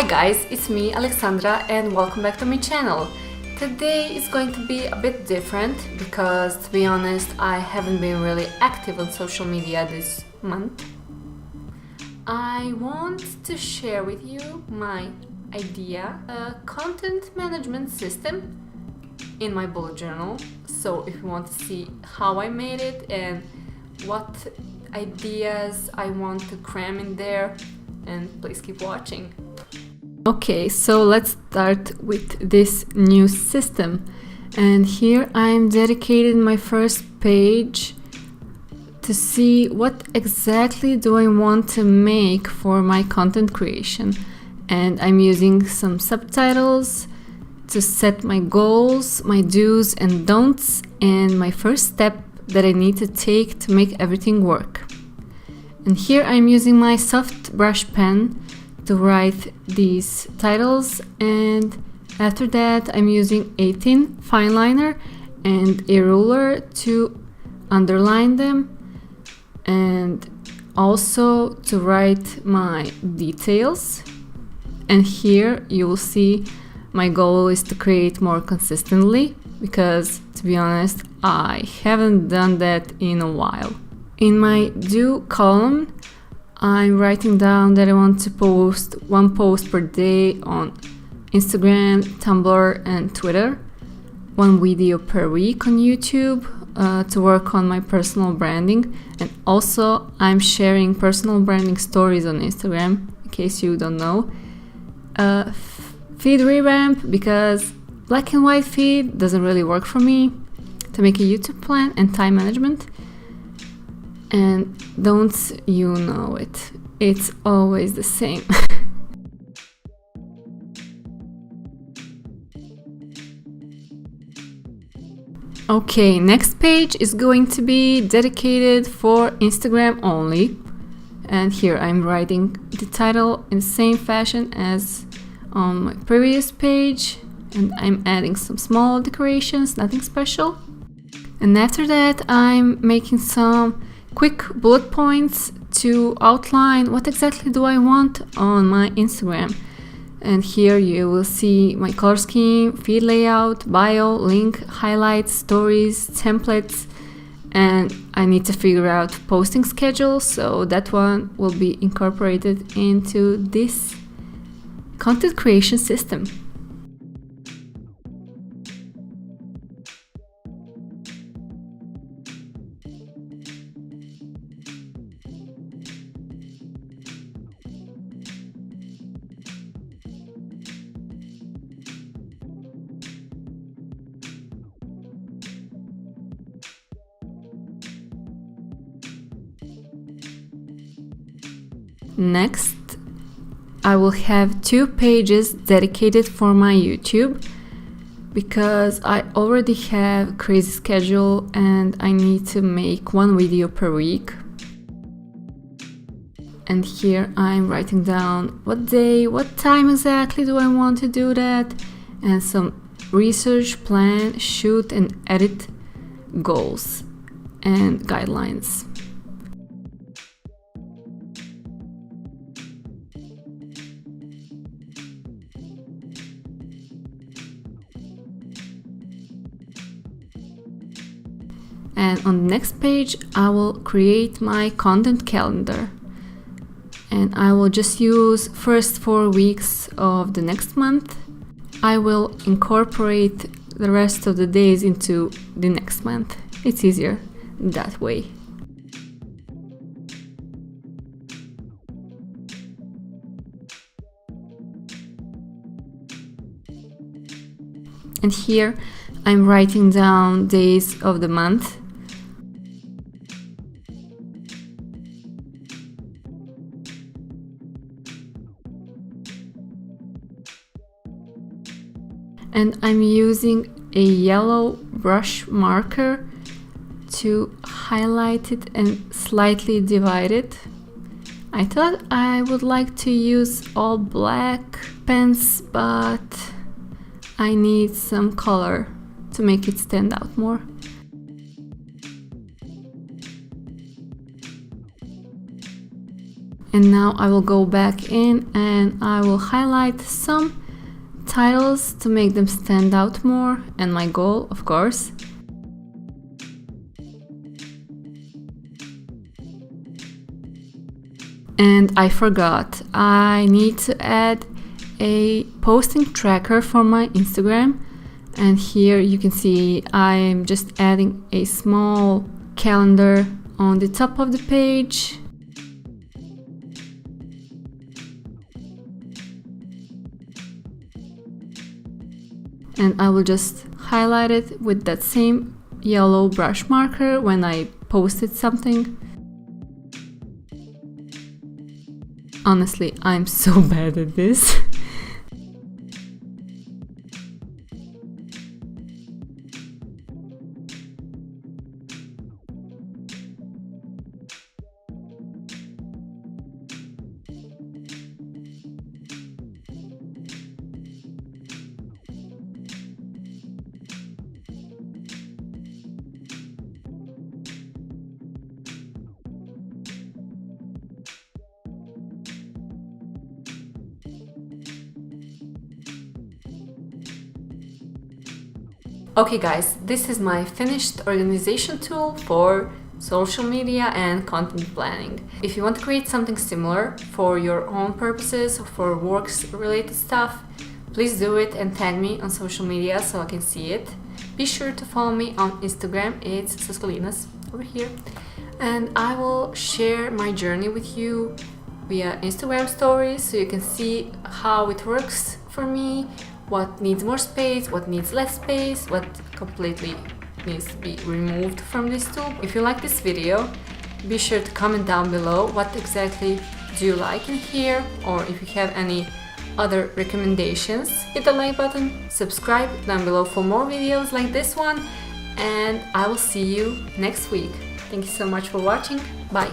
Hi guys, it's me Aleksandra and welcome back to my channel. Today is going to be a bit different because, to be honest, I haven't been really active on social media this month. I want to share with you my idea, a content management system in my bullet journal. So if you want to see how I made it and what ideas I want to cram in there, and please keep watching. Okay, so let's start with this new system, and here I'm dedicating my first page to see what exactly do I want to make for my content creation, and I'm using some subtitles to set my goals, my do's and don'ts, and my first step that I need to take to make everything work. And here I'm using my soft brush pen to write these titles, and after that I'm using Unipin Fineliner and a ruler to underline them and also to write my details. And here you will see my goal is to create more consistently because, to be honest, I haven't done that in a while. In my do column, I'm writing down that I want to post one post per day on Instagram, Tumblr, and Twitter, one video per week on YouTube to work on my personal branding, and also I'm sharing personal branding stories on Instagram, in case you don't know. Feed revamp, because black and white feed doesn't really work for me, to make a YouTube plan and time management. And don't you know it? It's always the same. Okay, next page is going to be dedicated for Instagram only. And here I'm writing the title in the same fashion as on my previous page. And I'm adding some small decorations, nothing special. And after that, I'm making some quick bullet points to outline what exactly do I want on my Instagram. And here you will see my color scheme, feed layout, bio, link, highlights, stories, templates, and I need to figure out posting schedule, so that one will be incorporated into this content creation system. Next, I will have 2 pages dedicated for my YouTube because I already have a crazy schedule and I need to make 1 video per week. And here I'm writing down what day, what time exactly do I want to do that, and some research, plan, shoot and edit goals and guidelines. And on the next page, I will create my content calendar. And I will just use first 4 weeks of the next month. I will incorporate the rest of the days into the next month. It's easier that way. And here I'm writing down days of the month. And I'm using a yellow brush marker to highlight it and slightly divide it. I thought I would like to use all black pens, but I need some color to make it stand out more. And now I will go back in and I will highlight some titles to make them stand out more, and my goal, of course. And I forgot, I need to add a posting tracker for my Instagram. And here you can see I'm just adding a small calendar on the top of the page. And I will just highlight it with that same yellow brush marker when I posted something. Honestly, I'm so bad at this. Okay guys, this is my finished organization tool for social media and content planning. If you want to create something similar for your own purposes, for works related stuff, please do it and tag me on social media so I can see it. Be sure to follow me on Instagram, it's Saskolinas over here. And I will share my journey with you via Instagram stories so you can see how it works for me, what needs more space, what needs less space, what completely needs to be removed from this tool. If you like this video, be sure to comment down below what exactly do you like in here, or if you have any other recommendations. Hit the like button, subscribe down below for more videos like this one, and I will see you next week. Thank you so much for watching. Bye!